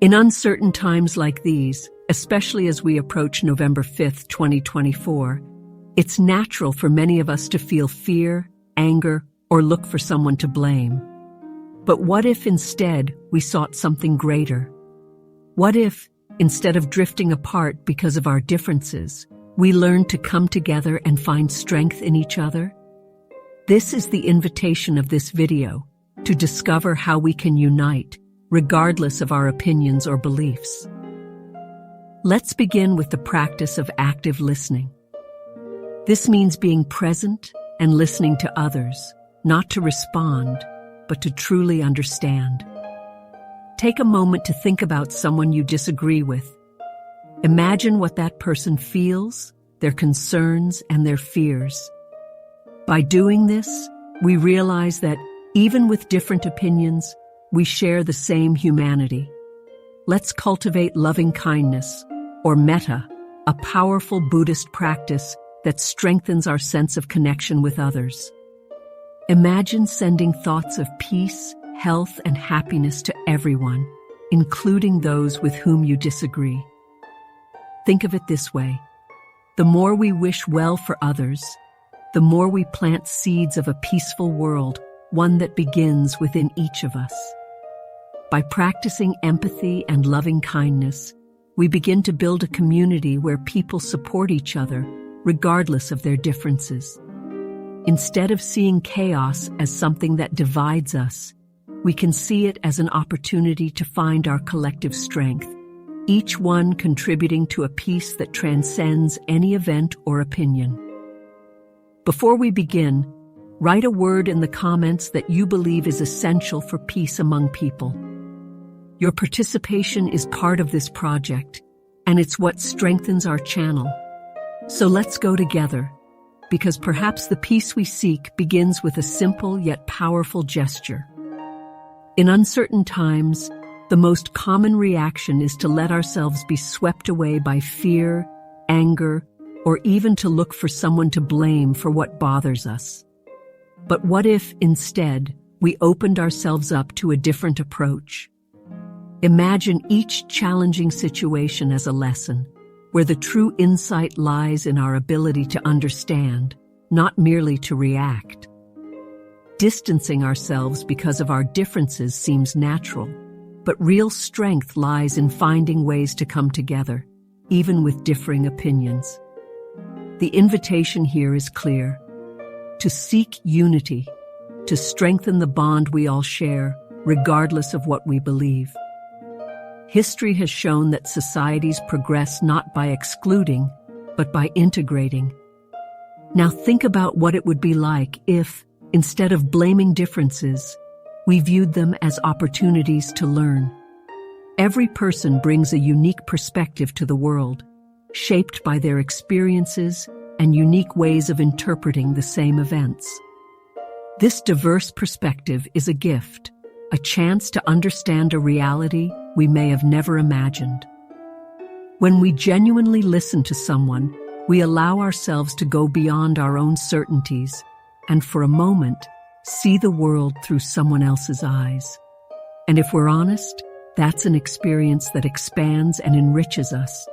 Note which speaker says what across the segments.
Speaker 1: In uncertain times like these, especially as we approach November 5th, 2024, it's natural for many of us to feel fear, anger, or look for someone to blame. But what if instead we sought something greater? What if, instead of drifting apart because of our differences, we learned to come together and find strength in each other? This is the invitation of this video, to discover how we can unite, regardless of our opinions or beliefs. Let's begin with the practice of active listening. This means being present and listening to others, not to respond, but to truly understand. Take a moment to think about someone you disagree with. Imagine what that person feels, their concerns, and their fears. By doing this, we realize that, even with different opinions, we share the same humanity. Let's cultivate loving kindness, or metta, a powerful Buddhist practice that strengthens our sense of connection with others. Imagine sending thoughts of peace, health, and happiness to everyone, including those with whom you disagree. Think of it this way: the more we wish well for others, the more we plant seeds of a peaceful world, one that begins within each of us. By practicing empathy and loving kindness, we begin to build a community where people support each other, regardless of their differences. Instead of seeing chaos as something that divides us, we can see it as an opportunity to find our collective strength, each one contributing to a peace that transcends any event or opinion. Before we begin, write a word in the comments that you believe is essential for peace among people. Your participation is part of this project, and it's what strengthens our channel. So let's go together, because perhaps the peace we seek begins with a simple yet powerful gesture. In uncertain times, the most common reaction is to let ourselves be swept away by fear, anger, or even to look for someone to blame for what bothers us. But what if, instead, we opened ourselves up to a different approach? Imagine each challenging situation as a lesson, where the true insight lies in our ability to understand, not merely to react. Distancing ourselves because of our differences seems natural, but real strength lies in finding ways to come together, even with differing opinions. The invitation here is clear: to seek unity, to strengthen the bond we all share, regardless of what we believe. History has shown that societies progress not by excluding, but by integrating. Now think about what it would be like if, instead of blaming differences, we viewed them as opportunities to learn. Every person brings a unique perspective to the world, shaped by their experiences and unique ways of interpreting the same events. This diverse perspective is a gift, a chance to understand a reality we may have never imagined. When we genuinely listen to someone, we allow ourselves to go beyond our own certainties and, for a moment, see the world through someone else's eyes. And if we're honest, that's an experience that expands and enriches us.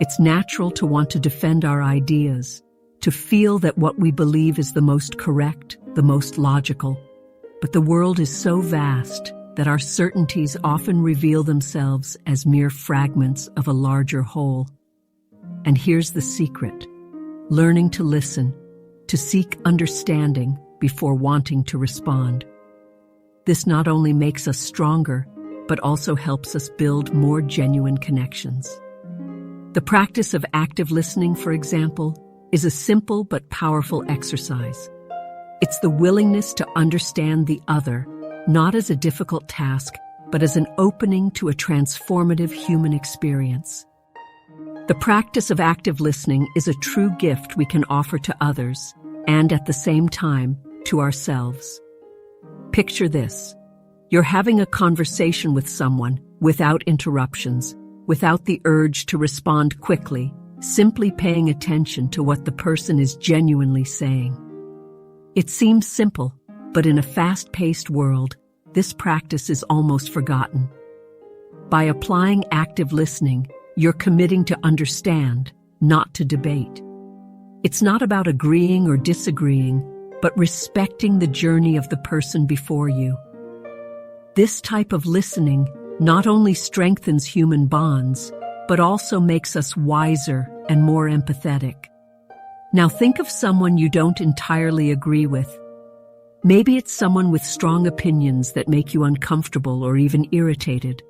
Speaker 1: It's natural to want to defend our ideas, to feel that what we believe is the most correct, the most logical. But the world is so vast that our certainties often reveal themselves as mere fragments of a larger whole. And here's the secret: learning to listen, to seek understanding before wanting to respond. This not only makes us stronger, but also helps us build more genuine connections. The practice of active listening, for example, is a simple but powerful exercise. It's the willingness to understand the other, not as a difficult task, but as an opening to a transformative human experience. The practice of active listening is a true gift we can offer to others, and at the same time, to ourselves. Picture this: you're having a conversation with someone, without interruptions, without the urge to respond quickly, simply paying attention to what the person is genuinely saying. It seems simple, but in a fast-paced world, this practice is almost forgotten. By applying active listening, you're committing to understand, not to debate. It's not about agreeing or disagreeing, but respecting the journey of the person before you. This type of listening not only strengthens human bonds, but also makes us wiser and more empathetic. Now think of someone you don't entirely agree with. Maybe it's someone with strong opinions that make you uncomfortable or even irritated.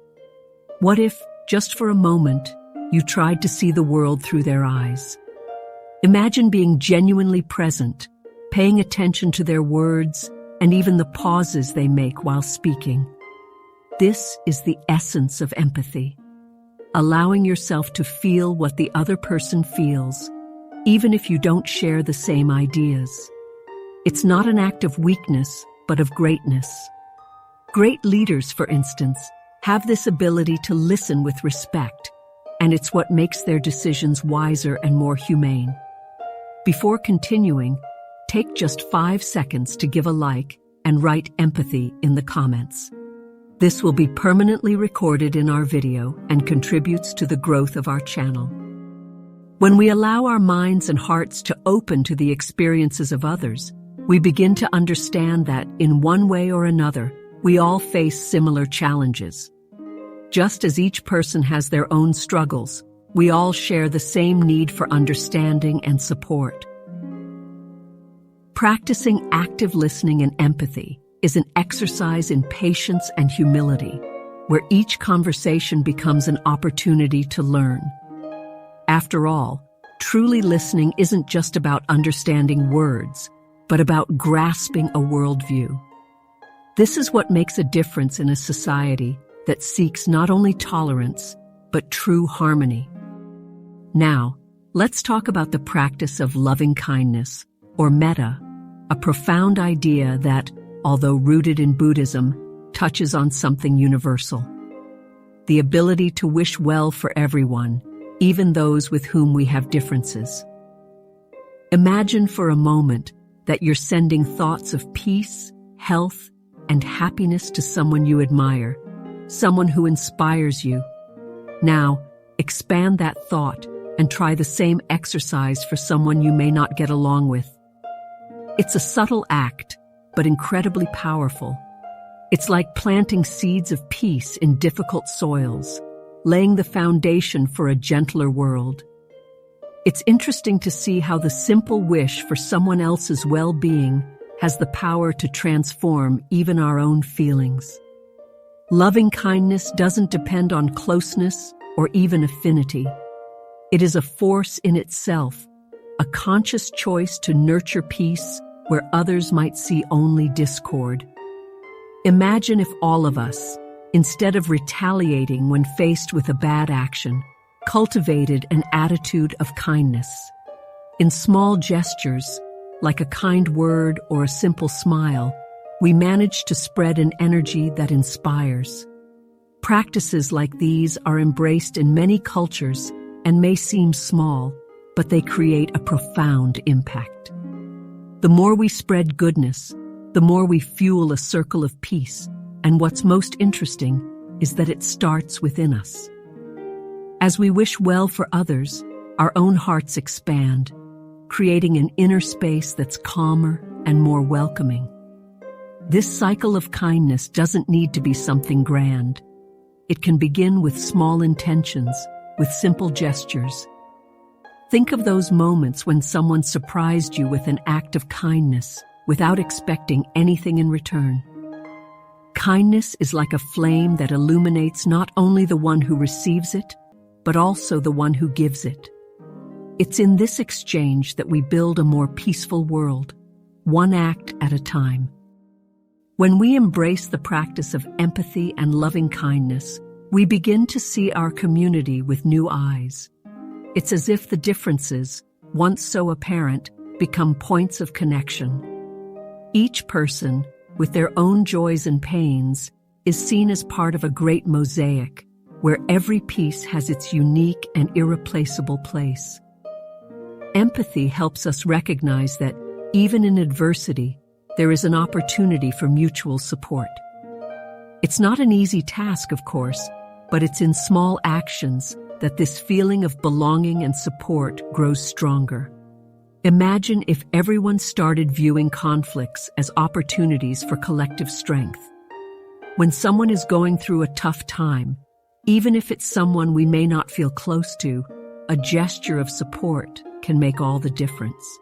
Speaker 1: What if, just for a moment, you tried to see the world through their eyes? Imagine being genuinely present, paying attention to their words and even the pauses they make while speaking. This is the essence of empathy, allowing yourself to feel what the other person feels, even if you don't share the same ideas. It's not an act of weakness, but of greatness. Great leaders, for instance, have this ability to listen with respect, and it's what makes their decisions wiser and more humane. Before continuing, take just 5 seconds to give a like and write empathy in the comments. This will be permanently recorded in our video and contributes to the growth of our channel. When we allow our minds and hearts to open to the experiences of others, we begin to understand that, in one way or another, we all face similar challenges. Just as each person has their own struggles, we all share the same need for understanding and support. Practicing active listening and empathy is an exercise in patience and humility, where each conversation becomes an opportunity to learn. After all, truly listening isn't just about understanding words, but about grasping a worldview. This is what makes a difference in a society that seeks not only tolerance, but true harmony. Now, let's talk about the practice of loving kindness, or metta, a profound idea that, although rooted in Buddhism, touches on something universal. The ability to wish well for everyone, even those with whom we have differences. Imagine for a moment that you're sending thoughts of peace, health, and happiness to someone you admire, someone who inspires you. Now, expand that thought and try the same exercise for someone you may not get along with. It's a subtle act, but incredibly powerful. It's like planting seeds of peace in difficult soils, laying the foundation for a gentler world. It's interesting to see how the simple wish for someone else's well-being has the power to transform even our own feelings. Loving kindness doesn't depend on closeness or even affinity. It is a force in itself, a conscious choice to nurture peace where others might see only discord. Imagine if all of us, instead of retaliating when faced with a bad action, cultivated an attitude of kindness. In small gestures, like a kind word or a simple smile, we manage to spread an energy that inspires. Practices like these are embraced in many cultures and may seem small, but they create a profound impact. The more we spread goodness, the more we fuel a circle of peace, and what's most interesting is that it starts within us. As we wish well for others, our own hearts expand, creating an inner space that's calmer and more welcoming. This cycle of kindness doesn't need to be something grand. It can begin with small intentions, with simple gestures. Think of those moments when someone surprised you with an act of kindness without expecting anything in return. Kindness is like a flame that illuminates not only the one who receives it, but also the one who gives it. It's in this exchange that we build a more peaceful world, one act at a time. When we embrace the practice of empathy and loving kindness, we begin to see our community with new eyes. It's as if the differences, once so apparent, become points of connection. Each person, with their own joys and pains, is seen as part of a great mosaic, where every piece has its unique and irreplaceable place. Empathy helps us recognize that, even in adversity, there is an opportunity for mutual support. It's not an easy task, of course, but it's in small actions that this feeling of belonging and support grows stronger. Imagine if everyone started viewing conflicts as opportunities for collective strength. When someone is going through a tough time, even if it's someone we may not feel close to, a gesture of support can make all the difference.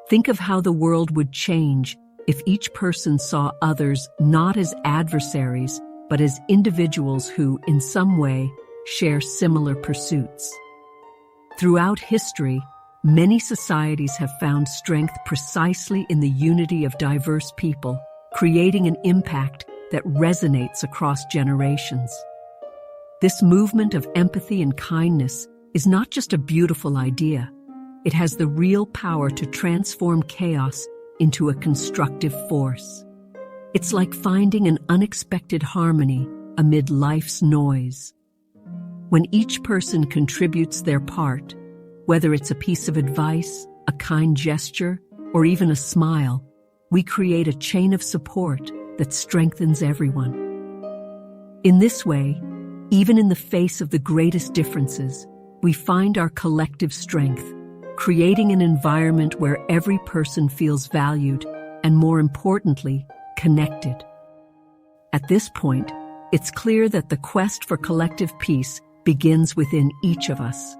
Speaker 1: Think of how the world would change if each person saw others not as adversaries, but as individuals who, in some way, share similar pursuits. Throughout history, many societies have found strength precisely in the unity of diverse people, creating an impact that resonates across generations. This movement of empathy and kindness is not just a beautiful idea. It has the real power to transform chaos into a constructive force. It's like finding an unexpected harmony amid life's noise. When each person contributes their part, whether it's a piece of advice, a kind gesture, or even a smile, we create a chain of support that strengthens everyone. In this way, even in the face of the greatest differences, we find our collective strength, creating an environment where every person feels valued and, more importantly, connected. At this point, it's clear that the quest for collective peace begins within each of us.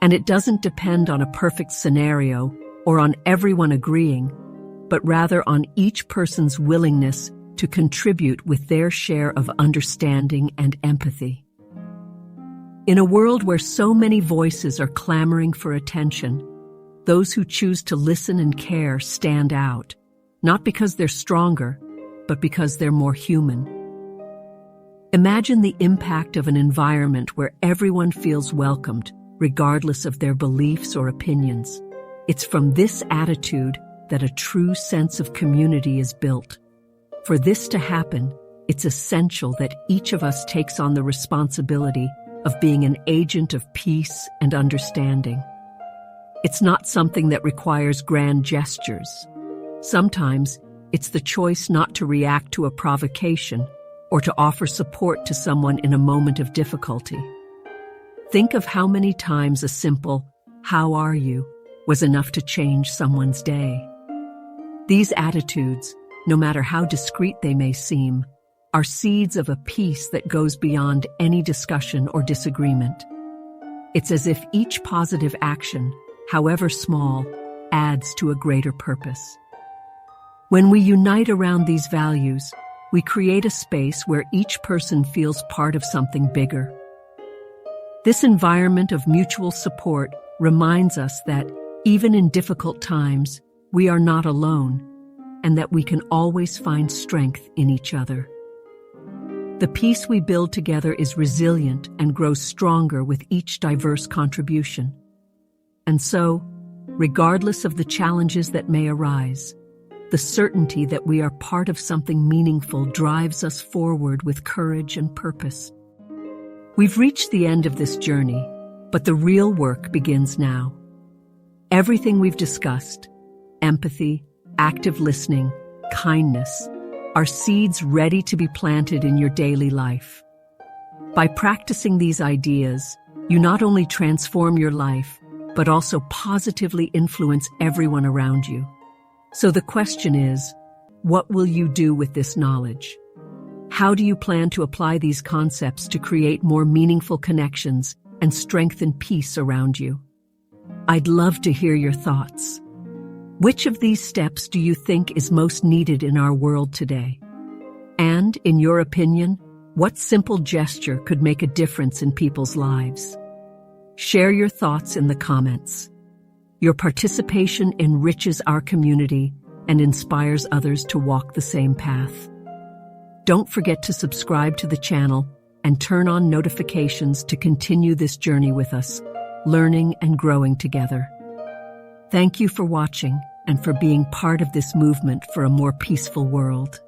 Speaker 1: And it doesn't depend on a perfect scenario or on everyone agreeing, but rather on each person's willingness to contribute with their share of understanding and empathy. In a world where so many voices are clamoring for attention, those who choose to listen and care stand out, not because they're stronger, but because they're more human. Imagine the impact of an environment where everyone feels welcomed, regardless of their beliefs or opinions. It's from this attitude that a true sense of community is built. For this to happen, it's essential that each of us takes on the responsibility of being an agent of peace and understanding. It's not something that requires grand gestures. Sometimes, it's the choice not to react to a provocation or to offer support to someone in a moment of difficulty. Think of how many times a simple, "How are you?" was enough to change someone's day. These attitudes, no matter how discreet they may seem, are seeds of a peace that goes beyond any discussion or disagreement. It's as if each positive action, however small, adds to a greater purpose. When we unite around these values, we create a space where each person feels part of something bigger. This environment of mutual support reminds us that, even in difficult times, we are not alone, and that we can always find strength in each other. The peace we build together is resilient and grows stronger with each diverse contribution. And so, regardless of the challenges that may arise, the certainty that we are part of something meaningful drives us forward with courage and purpose. We've reached the end of this journey, but the real work begins now. Everything we've discussed, empathy, active listening, kindness, are seeds ready to be planted in your daily life. By practicing these ideas, you not only transform your life, but also positively influence everyone around you. So the question is, what will you do with this knowledge? How do you plan to apply these concepts to create more meaningful connections and strengthen peace around you? I'd love to hear your thoughts. Which of these steps do you think is most needed in our world today? And, in your opinion, what simple gesture could make a difference in people's lives? Share your thoughts in the comments. Your participation enriches our community and inspires others to walk the same path. Don't forget to subscribe to the channel and turn on notifications to continue this journey with us, learning and growing together. Thank you for watching and for being part of this movement for a more peaceful world.